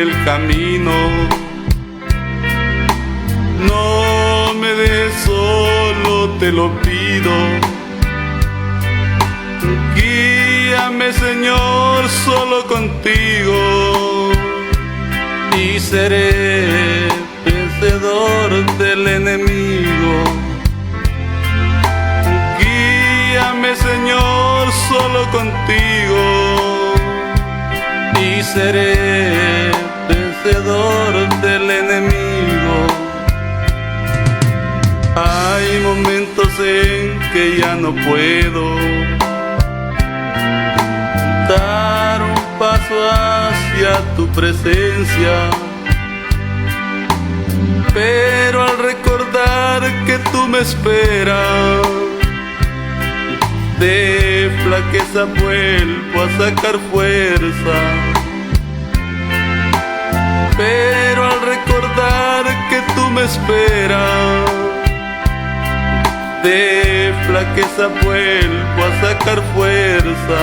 el camino. No me dejes solo, te lo pido. Guíame, Señor, solo contigo, y seré vencedor del enemigo. Guíame, Señor, solo contigo, y seré vencedor del enemigo. Hay momentos en que ya no puedo dar un paso hacia tu presencia, pero al recordar que tú me esperas, de flaqueza vuelvo a sacar fuerza. Pero al recordar que tú me esperas, de flaqueza vuelvo a sacar fuerza.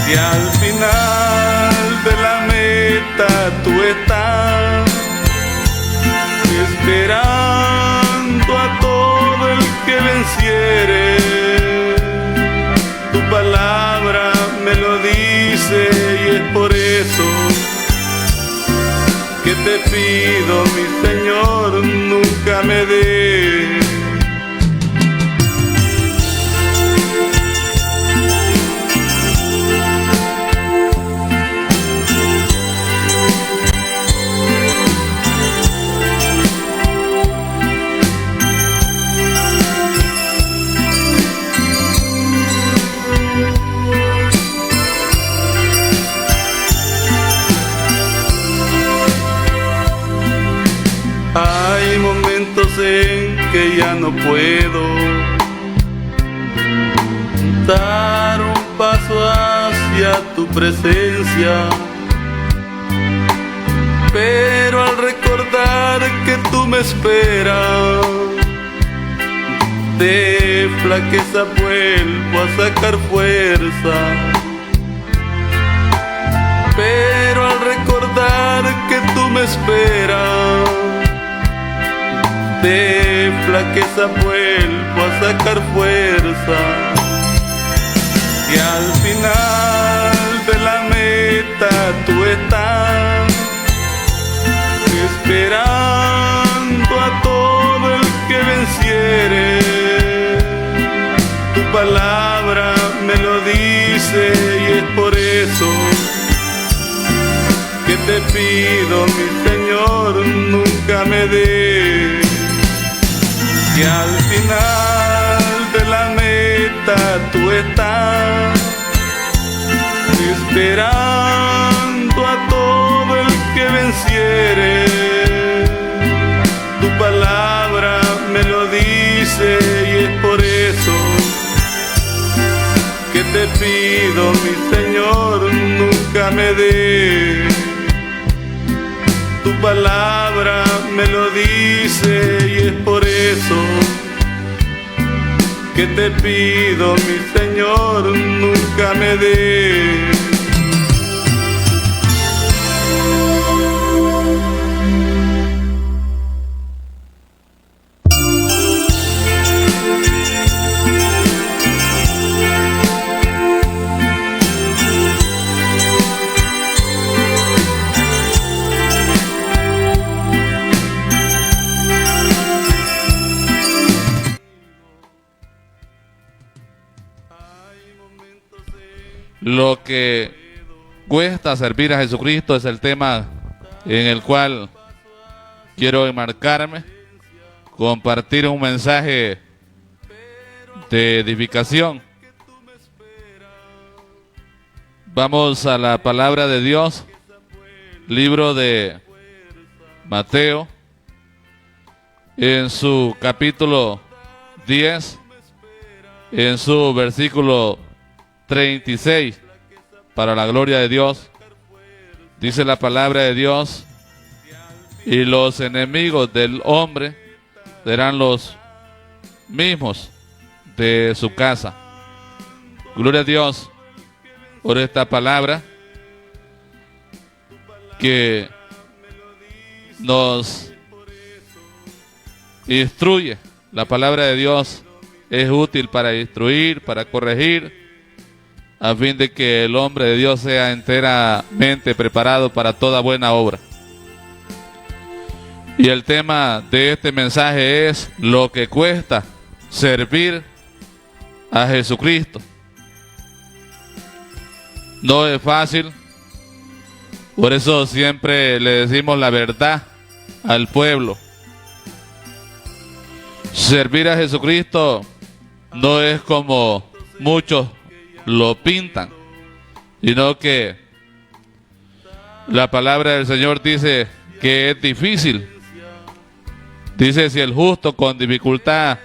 Y al final de la meta tú estás esperando a todo el que venciere. Tu palabra me lo dice, y es por eso que te pido, mi Señor, nunca me des. Hay momentos en que ya no puedo dar un paso hacia tu presencia, pero al recordar que tú me esperas, de flaqueza vuelvo a sacar fuerza. Pero al recordar que tú me esperas, de flaqueza vuelvo a sacar fuerza. Y al final de la meta tú estás esperando a todo el que venciere. Tu palabra me lo dice, y es por eso que te pido, mi Señor, nunca me des. Y al final de la meta tú estás esperando a todo el que venciere. Tu palabra me lo dice, y es por eso que te pido, mi Señor, nunca me des. Tu palabra me lo dice, y es por eso que te pido, mi Señor, nunca me des. Lo que cuesta servir a Jesucristo es el tema en el cual quiero enmarcarme, compartir un mensaje de edificación. Vamos a la palabra de Dios, libro de Mateo, en su capítulo 10, en su versículo 36, para la gloria de Dios. Dice la palabra de Dios: y los enemigos del hombre serán los mismos de su casa. Gloria a Dios por esta palabra. que nos instruye. La palabra de Dios es útil para instruir, para corregir, a fin de que el hombre de Dios sea enteramente preparado para toda buena obra. Y el tema de este mensaje es lo que cuesta servir a Jesucristo. No es fácil, por eso siempre le decimos la verdad al pueblo. Servir a Jesucristo no es como muchos lo pintan, sino que la palabra del Señor dice que es difícil. Dice: si el justo con dificultad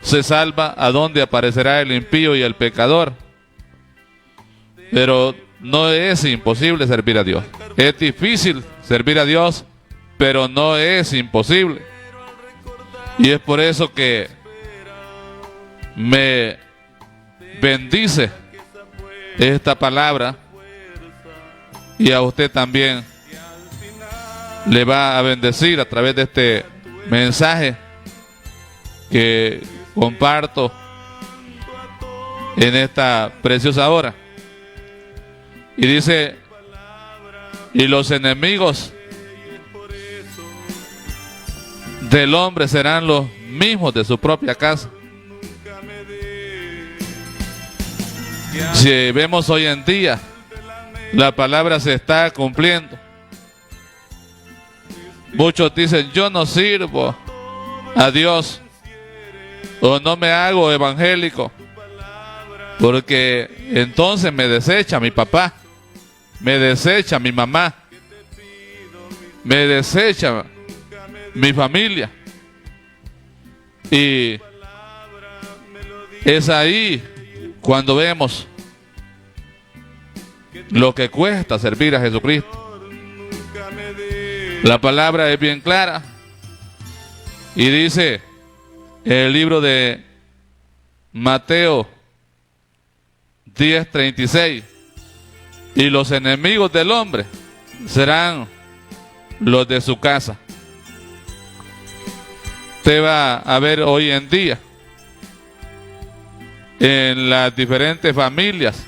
se salva, ¿a dónde aparecerá el impío y el pecador? Pero no es imposible servir a Dios. Es difícil servir a Dios, pero no es imposible. Y es por eso que me bendice esta palabra, y a usted también le va a bendecir a través de este mensaje que comparto en esta preciosa hora. Y dice: y los enemigos del hombre serán los mismos de su propia casa. Si vemos hoy en día, la palabra se está cumpliendo. Muchos dicen: yo no sirvo a Dios, o no me hago evangélico, porque entonces me desecha mi papá, me desecha mi mamá, me desecha mi familia. Y es ahí cuando vemos lo que cuesta servir a Jesucristo. La palabra es bien clara y dice en el libro de Mateo 10:36: y los enemigos del hombre serán los de su casa. Usted va a ver hoy en día en las diferentes familias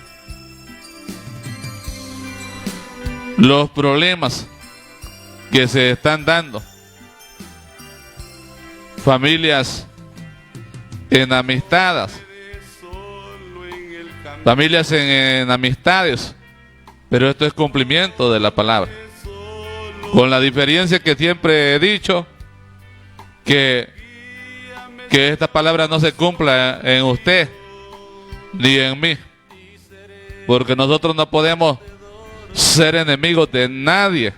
los problemas que se están dando. Familias enamistadas, familias en amistades, pero esto es cumplimiento de la palabra, con la diferencia que siempre he dicho, que esta palabra no se cumpla en usted ni en mí, porque nosotros no podemos ser enemigos de nadie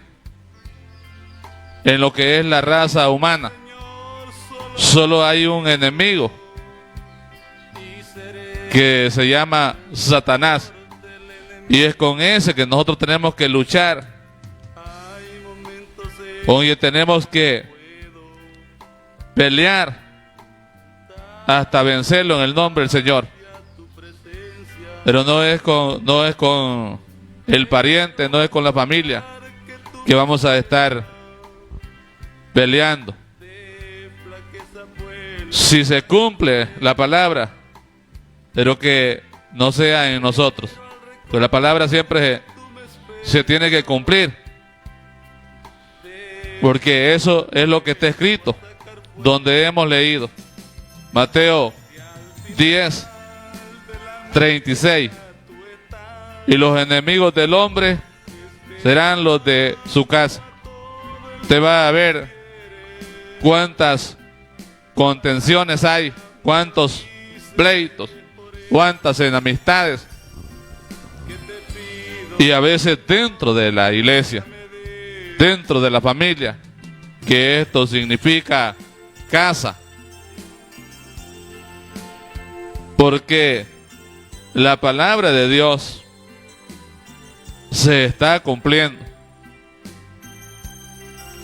en lo que es la raza humana. Solo hay un enemigo que se llama Satanás, y es con ese que nosotros tenemos que luchar. Oye, tenemos que pelear hasta vencerlo en el nombre del Señor. Pero no es con el pariente, no es con la familia que vamos a estar peleando. Si se cumple la palabra, pero que no sea en nosotros, pues la palabra siempre se tiene que cumplir, porque eso es lo que está escrito, donde hemos leído Mateo 10:36: y los enemigos del hombre serán los de su casa. Usted va a ver cuántas contenciones hay, cuántos pleitos, cuántas enemistades, y a veces dentro de la iglesia, dentro de la familia, que esto significa casa, porque la palabra de Dios se está cumpliendo.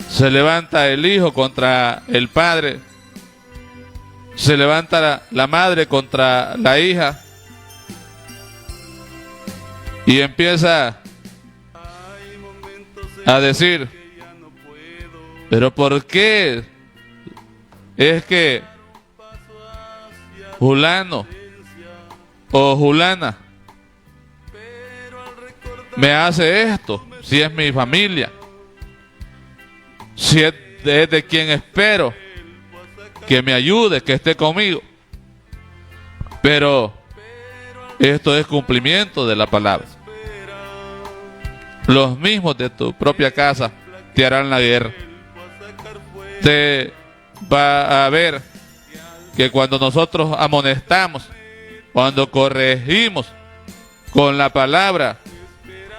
Se levanta el hijo contra el padre, se levanta la madre contra la hija, y empieza a decir, pero ¿por qué es que fulano o fulana me hace esto? Si es mi familia, si es de quien espero que me ayude, que esté conmigo. Pero esto es cumplimiento de la palabra. Los mismos de tu propia casa te harán la guerra. Te va a ver que cuando nosotros amonestamos, cuando corregimos con la palabra,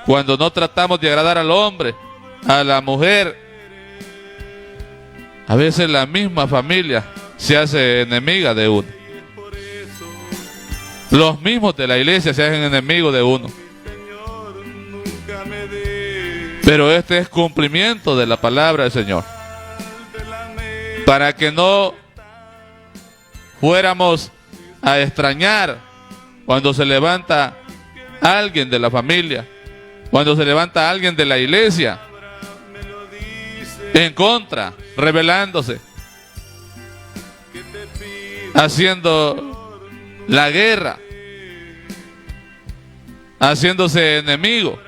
cuando no tratamos de agradar al hombre, a la mujer, a veces la misma familia se hace enemiga de uno. Los mismos de la iglesia se hacen enemigos de uno. Pero este es cumplimiento de la palabra del Señor. Para que no fuéramos a extrañar cuando se levanta alguien de la familia, cuando se levanta alguien de la iglesia en contra, rebelándose, haciendo la guerra, haciéndose enemigo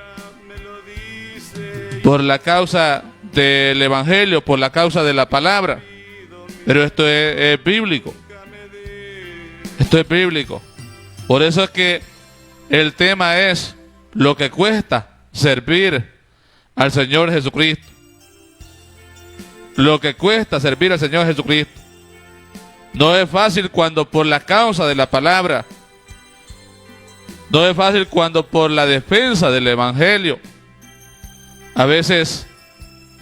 por la causa del evangelio, por la causa de la palabra. Pero esto es bíblico. Esto es bíblico. Por eso es que el tema es lo que cuesta servir al Señor Jesucristo. Lo que cuesta servir al Señor Jesucristo. No es fácil cuando por la causa de la palabra, no es fácil cuando por la defensa del evangelio, a veces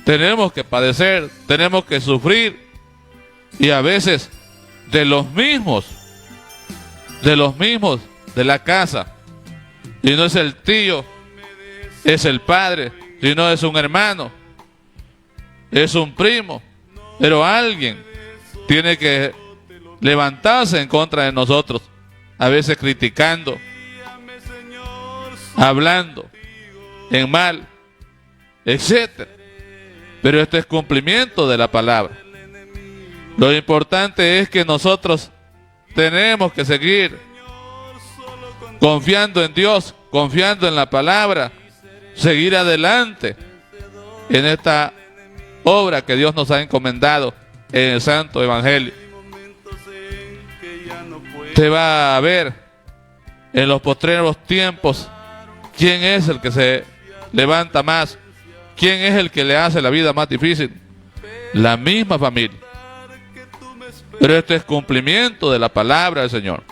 tenemos que padecer, tenemos que sufrir, y a veces de los mismos de la casa. Y no es el tío, es el padre, y no es un hermano, es un primo, pero alguien tiene que levantarse en contra de nosotros, a veces criticando, hablando en mal, etcétera. Pero esto es cumplimiento de la palabra. Lo importante es que nosotros tenemos que seguir confiando en Dios, confiando en la palabra, seguir adelante en esta obra que Dios nos ha encomendado en el Santo Evangelio. Te va a ver en los postreros tiempos quién es el que se levanta más, quién es el que le hace la vida más difícil. La misma familia. Pero esto es cumplimiento de la palabra del Señor.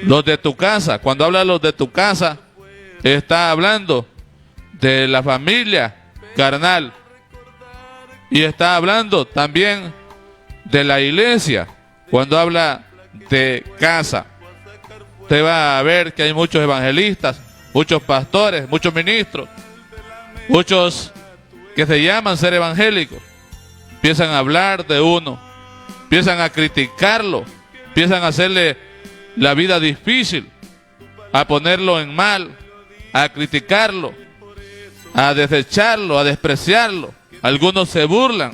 Los de tu casa, cuando habla de los de tu casa, está hablando de la familia carnal. Y está hablando también de la iglesia, cuando habla de casa. Usted va a ver que hay muchos evangelistas, muchos pastores, muchos ministros, muchos que se llaman ser evangélicos. Empiezan a hablar de uno, empiezan a criticarlo, empiezan a hacerle la vida difícil, a ponerlo en mal, a criticarlo, a desecharlo, a despreciarlo. Algunos se burlan,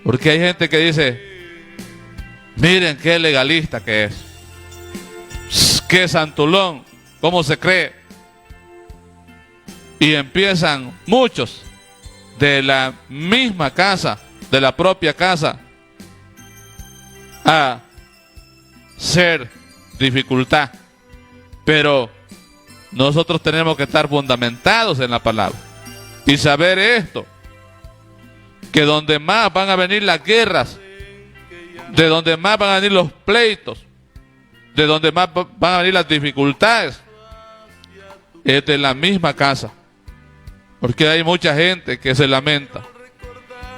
porque hay gente que dice, miren qué legalista que es, qué santulón, cómo se cree. Y empiezan muchos de la misma casa, de la propia casa, a ser dificultad. Pero nosotros tenemos que estar fundamentados en la palabra y saber esto, que donde más van a venir las guerras, de donde más van a venir los pleitos, de donde más van a venir las dificultades, es de la misma casa. Porque hay mucha gente que se lamenta,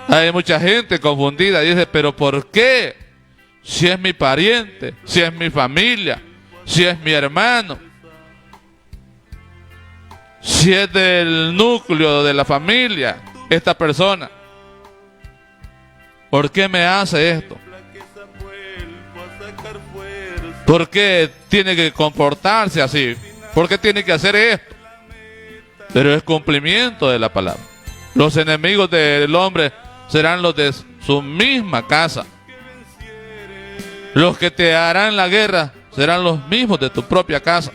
hay mucha gente confundida y dice, pero ¿por qué? Si es mi pariente, si es mi familia, si es mi hermano, si es del núcleo de la familia, esta persona, ¿por qué me hace esto? ¿Por qué tiene que comportarse así? ¿Por qué tiene que hacer esto? Pero es cumplimiento de la palabra. Los enemigos del hombre serán los de su misma casa. Los que te harán la guerra serán los mismos de tu propia casa.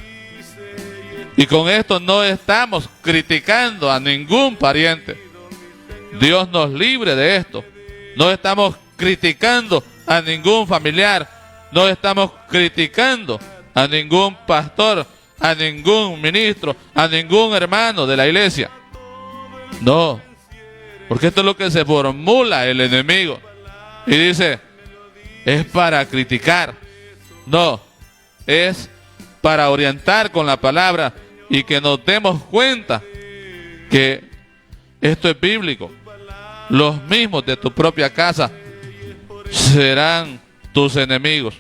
Y con esto no estamos criticando a ningún pariente. Dios nos libre de esto. No estamos criticando a ningún familiar. No estamos criticando a ningún pastor, a ningún ministro, a ningún hermano de la iglesia. No, porque esto es lo que se formula el enemigo. Y dice, es para criticar. No, es para orientar con la palabra y que nos demos cuenta que esto es bíblico. Los mismos de tu propia casa serán tus enemigos.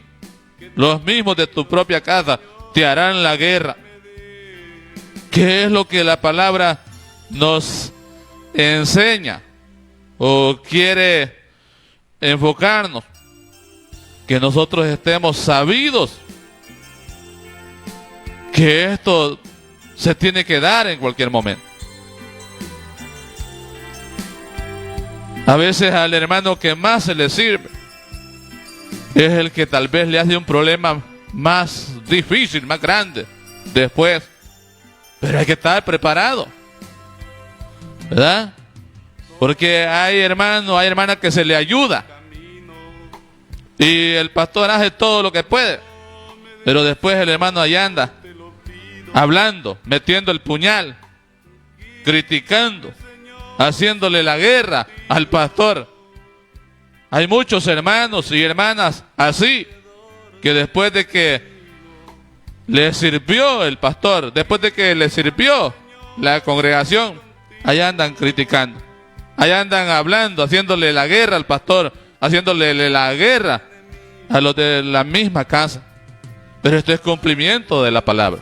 Los mismos de tu propia casa te harán la guerra. ¿Qué es lo que la palabra nos enseña o quiere enfocarnos? Que nosotros estemos sabidos que esto se tiene que dar en cualquier momento. A veces al hermano que más se le sirve es el que tal vez le hace un problema más difícil, más grande después. Pero hay que estar preparado, ¿verdad? Porque hay hermanos, hay hermanas que se le ayuda y el pastor hace todo lo que puede, pero después el hermano allá anda hablando, metiendo el puñal, criticando, haciéndole la guerra al pastor. Hay muchos hermanos y hermanas así, que después de que les sirvió el pastor, después de que les sirvió la congregación, allá andan criticando, allá andan hablando, haciéndole la guerra al pastor, haciéndole la guerra a los de la misma casa. Pero esto es cumplimiento de la palabra.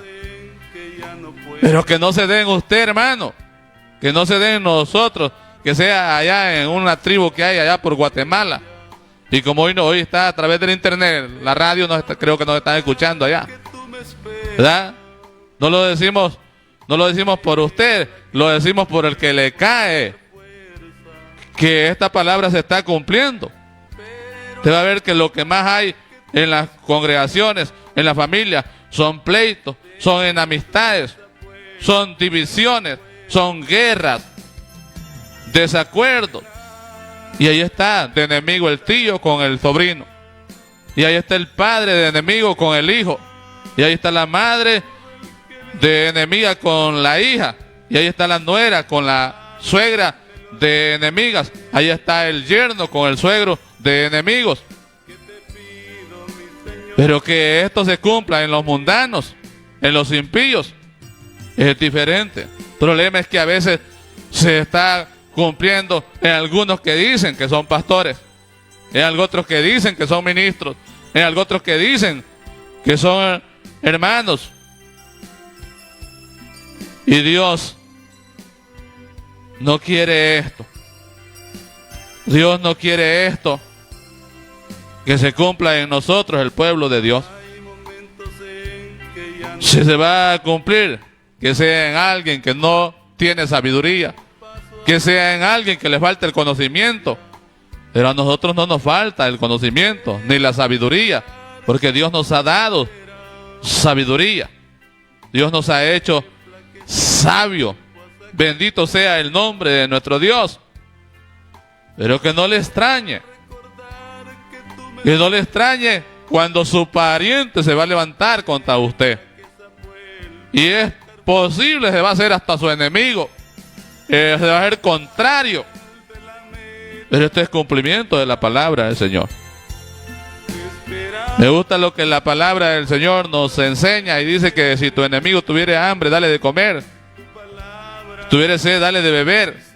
Pero que no se den usted, hermano, que no se den nosotros, que sea allá en una tribu que hay allá por Guatemala. Y como hoy está a través del internet, la radio creo que nos están escuchando allá, ¿verdad? No lo decimos por usted, lo decimos por el que le cae, que esta palabra se está cumpliendo. Usted va a ver que lo que más hay en las congregaciones, en la familia, son pleitos, son enemistades, son divisiones, son guerras, desacuerdos. Y ahí está de enemigo el tío con el sobrino. Y ahí está el padre de enemigo con el hijo. Y ahí está la madre de enemiga con la hija. Y ahí está la nuera con la suegra de enemigas. Ahí está el yerno con el suegro de enemigos. Pero que esto se cumpla en los mundanos, en los impíos, es diferente. El problema es que a veces se está cumpliendo en algunos que dicen que son pastores, en otros que dicen que son ministros, en otros que dicen que son hermanos. Y Dios no quiere esto. Dios no quiere esto, que se cumpla en nosotros, el pueblo de Dios. Si se va a cumplir, que sea en alguien que no tiene sabiduría, que sea en alguien que le falta el conocimiento. Pero a nosotros no nos falta el conocimiento ni la sabiduría, porque Dios nos ha dado sabiduría. Dios nos ha hecho sabio. Bendito sea el nombre de nuestro Dios. Pero que no le extrañe, que no le extrañe cuando su pariente se va a levantar contra usted. Y es posible, se va a hacer hasta su enemigo, se va a hacer contrario. Pero esto es cumplimiento de la palabra del Señor. Me gusta lo que la palabra del Señor nos enseña y dice que si tu enemigo tuviera hambre, dale de comer. Si tuviera sed, dale de beber.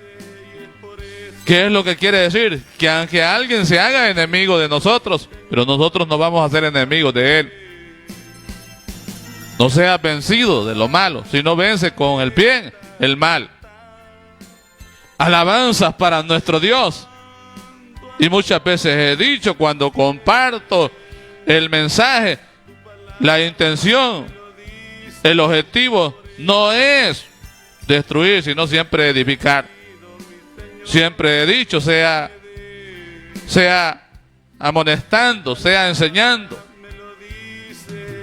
¿Qué es lo que quiere decir? Que aunque alguien se haga enemigo de nosotros, pero nosotros no vamos a ser enemigos de él. No seas vencido de lo malo, sino vence con el bien el mal. Alabanzas para nuestro Dios. Y muchas veces he dicho, cuando comparto el mensaje, la intención, el objetivo no es destruir, sino siempre edificar. siempre he dicho, sea amonestando, sea enseñando,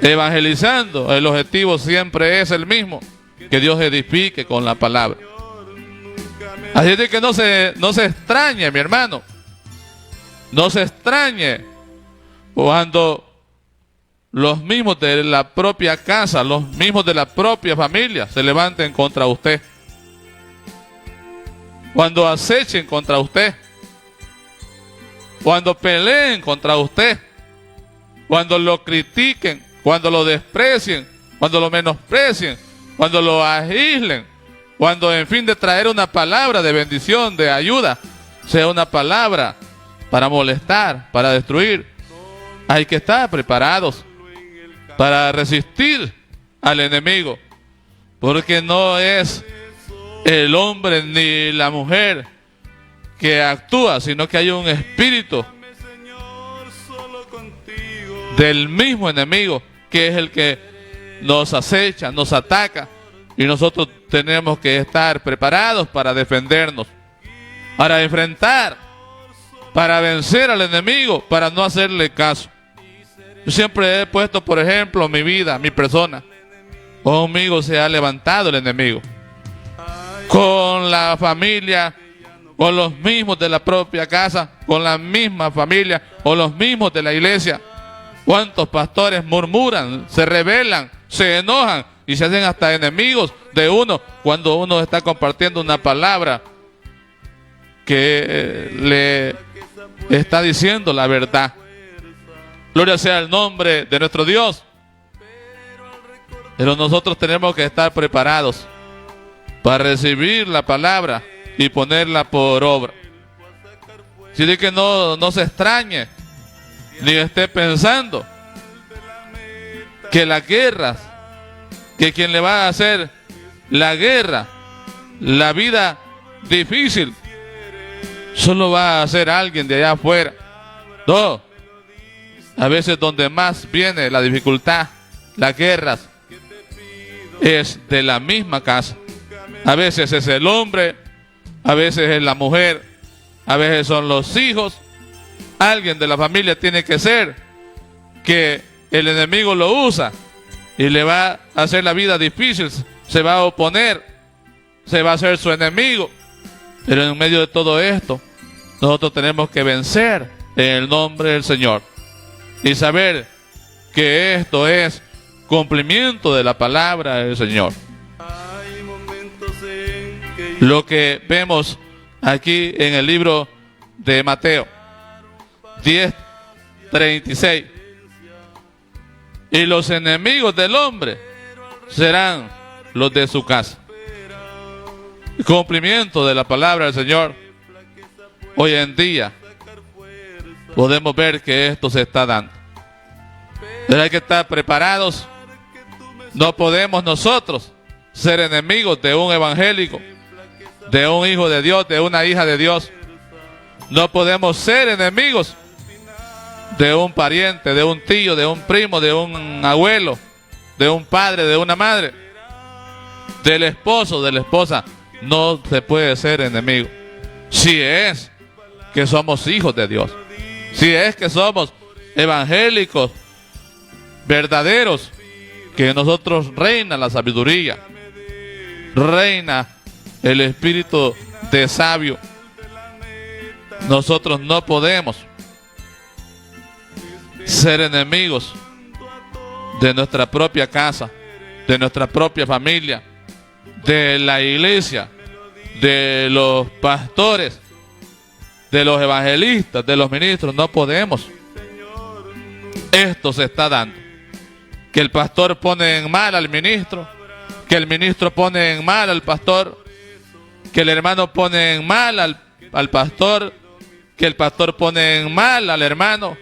evangelizando. El objetivo siempre es el mismo, que Dios edifique con la palabra. Así es de que no se extrañe, mi hermano, no se extrañe cuando los mismos de la propia casa, los mismos de la propia familia se levanten contra usted, cuando acechen contra usted, cuando peleen contra usted, cuando lo critiquen, cuando lo desprecien, cuando lo menosprecien, cuando lo aíslen, cuando en fin de traer una palabra de bendición, de ayuda, sea una palabra para molestar, para destruir. Hay que estar preparados para resistir al enemigo, porque no es el hombre ni la mujer que actúa, sino que hay un espíritu del mismo enemigo, que es el que nos acecha, nos ataca, y nosotros tenemos que estar preparados para defendernos, para enfrentar, para vencer al enemigo, para no hacerle caso. Yo siempre he puesto, por ejemplo, mi vida, mi persona. Conmigo se ha levantado el enemigo, con la familia, con los mismos de la propia casa, con la misma familia, o los mismos de la iglesia. ¿Cuántos pastores murmuran, se rebelan, se enojan y se hacen hasta enemigos de uno cuando uno está compartiendo una palabra que le está diciendo la verdad? Gloria sea el nombre de nuestro Dios. Pero nosotros tenemos que estar preparados para recibir la palabra y ponerla por obra. Así de que no se extrañe, ni esté pensando que las guerras, que quien le va a hacer la guerra, la vida difícil, solo va a ser alguien de allá afuera. No, a veces donde más viene la dificultad, las guerras, es de la misma casa. A veces es el hombre, a veces es la mujer, a veces son los hijos. Alguien de la familia tiene que ser que el enemigo lo usa y le va a hacer la vida difícil, se va a oponer, se va a hacer su enemigo. Pero en medio de todo esto, nosotros tenemos que vencer en el nombre del Señor y saber que esto es cumplimiento de la palabra del Señor. Lo que vemos aquí en el libro de Mateo 10:36. Y los enemigos del hombre serán los de su casa. El cumplimiento de la palabra del Señor. Hoy en día podemos ver que esto se está dando. Pero hay que estar preparados. No podemos nosotros ser enemigos de un evangélico, de un hijo de Dios, de una hija de Dios. No podemos ser enemigos de un pariente, de un tío, de un primo, de un abuelo, de un padre, de una madre, del esposo, de la esposa. No se puede ser enemigo. Si es que somos hijos de Dios, si es que somos evangélicos verdaderos, que en nosotros reina la sabiduría, reina el espíritu de sabio. Nosotros no podemos ser enemigos de nuestra propia casa, de nuestra propia familia, de la iglesia, de los pastores, de los evangelistas, de los ministros. No podemos. Esto se está dando. Que el pastor pone en mal al ministro, que el ministro pone en mal al pastor, que el hermano pone en mal al pastor, que el pastor pone en mal al hermano.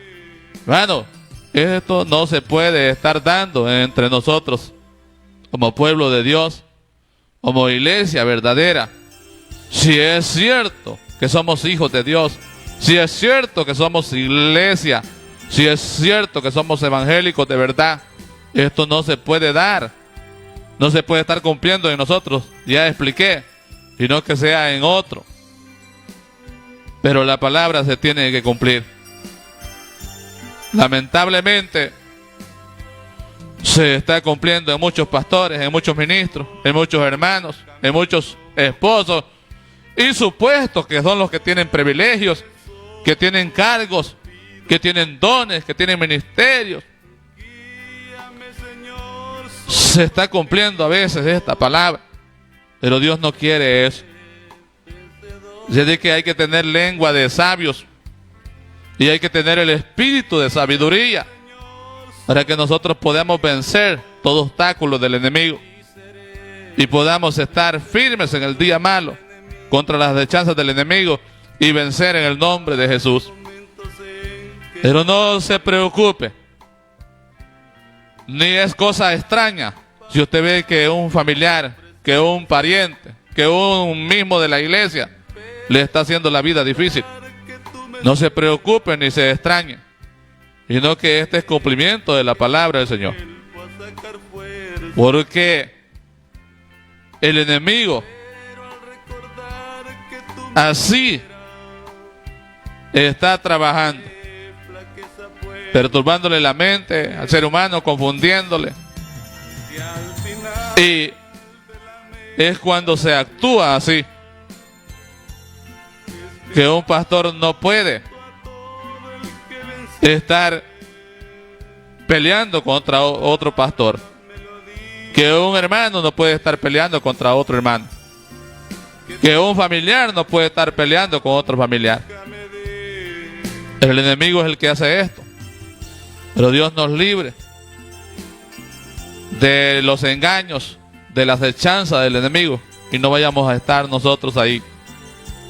Hermano, esto no se puede estar dando entre nosotros como pueblo de Dios, como iglesia verdadera. Si es cierto que somos hijos de Dios, si es cierto que somos iglesia, si es cierto que somos evangélicos de verdad, esto no se puede dar, no se puede estar cumpliendo en nosotros, ya expliqué, sino que sea en otro. pero la palabra se tiene que cumplir. Lamentablemente, se está cumpliendo en muchos pastores, en muchos ministros, en muchos hermanos, en muchos esposos y supuestos que son los que tienen privilegios, que tienen cargos, que tienen dones, que tienen ministerios. Se está cumpliendo a veces esta palabra, pero Dios no quiere eso. Dice que hay que tener lengua de sabios y hay que tener el espíritu de sabiduría para que nosotros podamos vencer todo obstáculo del enemigo y podamos estar firmes en el día malo contra las acechanzas del enemigo y vencer en el nombre de Jesús. Pero no se preocupe, ni es cosa extraña si usted ve que un familiar, que un pariente, que un mismo de la iglesia le está haciendo la vida difícil. No se preocupe ni se extrañe, sino que este es cumplimiento de la palabra del Señor. Porque el enemigo así está trabajando, perturbándole la mente al ser humano, confundiéndole. Y es cuando se actúa así que un pastor no puede estar peleando contra otro pastor, que un hermano no puede estar peleando contra otro hermano, que un familiar no puede estar peleando con otro familiar. El enemigo es el que hace esto, pero Dios nos libre de los engaños, de la acechanza del enemigo, y no vayamos a estar nosotros ahí.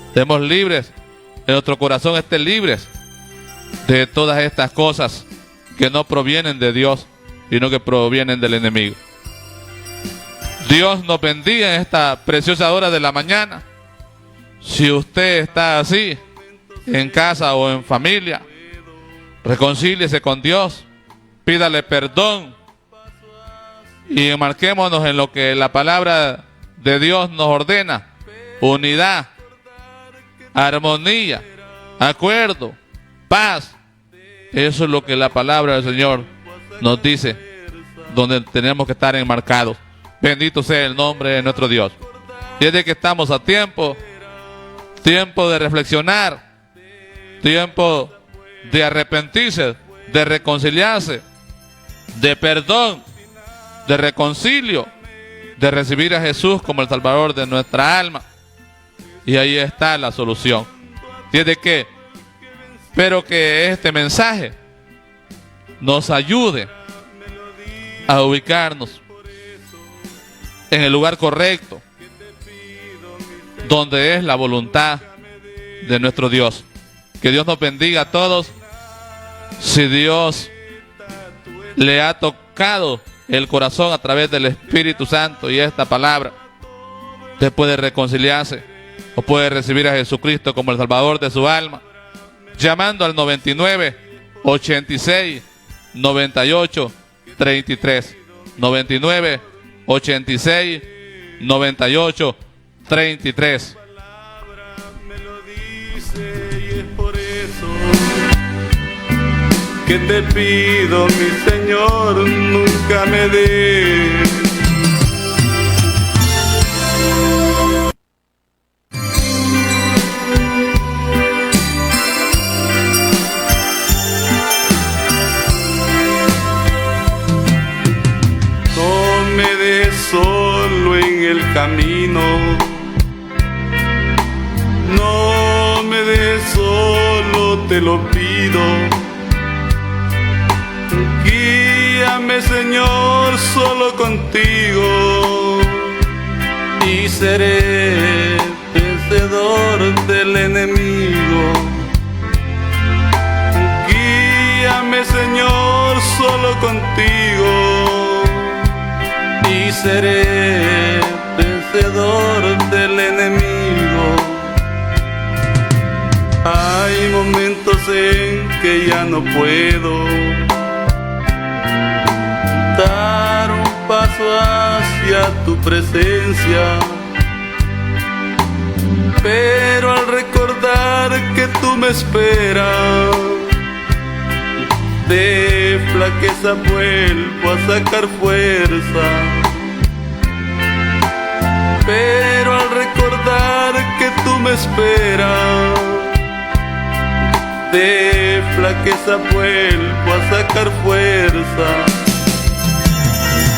Estemos libres, en nuestro corazón estén libres de todas estas cosas que no provienen de Dios, sino que provienen del enemigo. Dios nos bendiga en esta preciosa hora de la mañana. Si usted está así, en casa o en familia, reconcíliese con Dios, pídale perdón y enmarquémonos en lo que la palabra de Dios nos ordena: unidad, armonía, acuerdo, paz. Eso es lo que la palabra del Señor nos dice, donde tenemos que estar enmarcados. Bendito sea el nombre de nuestro Dios. Desde que estamos a tiempo de reflexionar, tiempo de arrepentirse, de reconciliarse, de perdón, de reconcilio, de recibir a Jesús como el Salvador de nuestra alma. Y ahí está la solución. Desde que espero que este mensaje nos ayude a ubicarnos en el lugar correcto, donde es la voluntad de nuestro Dios. Que Dios nos bendiga a todos. Si Dios le ha tocado el corazón a través del Espíritu Santo y esta palabra, usted puede reconciliarse o puede recibir a Jesucristo como el Salvador de su alma, llamando al 99 86 98 33 99 86 98 33. Me lo dice y es por eso que te pido, mi Señor, nunca me des. No me des solo en el camino, no me des solo, te lo pido. Guíame, Señor, solo contigo y seré vencedor del enemigo. Guíame, Señor, solo contigo y seré vencedor del enemigo. Hay momentos en que ya no puedo dar un paso hacia tu presencia, pero al recordar que tú me esperas. De flaqueza vuelvo a sacar fuerza, pero al recordar que tú me esperas, de flaqueza vuelvo a sacar fuerza.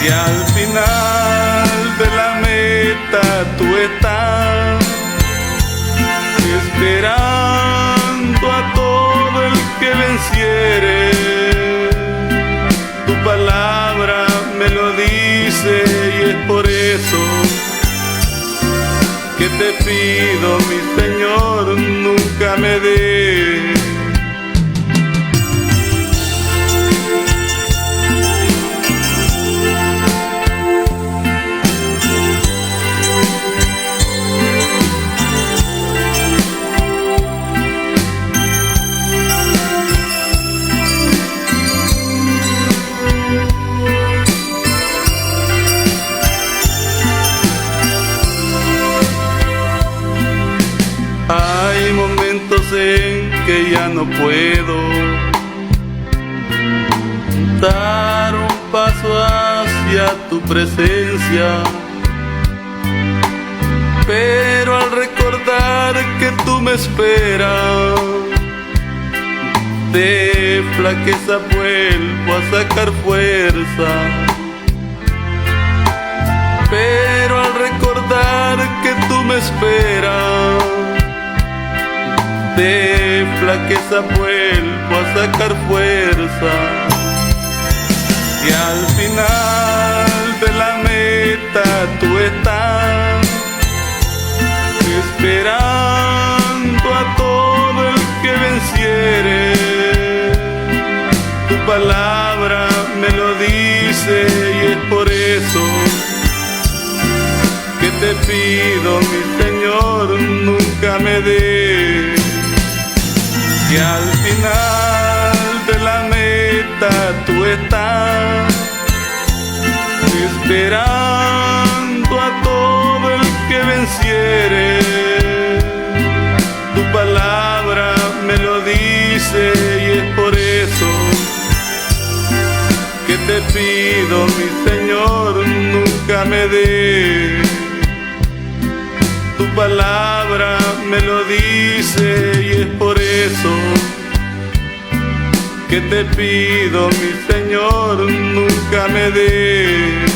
Y al final de la meta tú estás esperando a todo el que venciere. Tu palabra me lo dice y es por eso que te pido, mi Señor, nunca me des. Hay momentos en que ya no puedo dar un paso hacia tu presencia, pero al recordar que tú me esperas, de flaqueza vuelvo a sacar fuerza. Pero al recordar que tú me esperas, de flaqueza vuelvo a sacar fuerza. Y al final de la meta tú estás esperando a todo el que venciere. Tu palabra me lo dice y es por eso que te pido, mi Señor, nunca me des. Y al final de la meta tú estás esperando a todo el que venciere. Tu palabra me lo dice y es por eso que te pido, mi Señor, nunca me des. Tu palabra me lo dice y es por eso que te pido, mi Señor, nunca me des.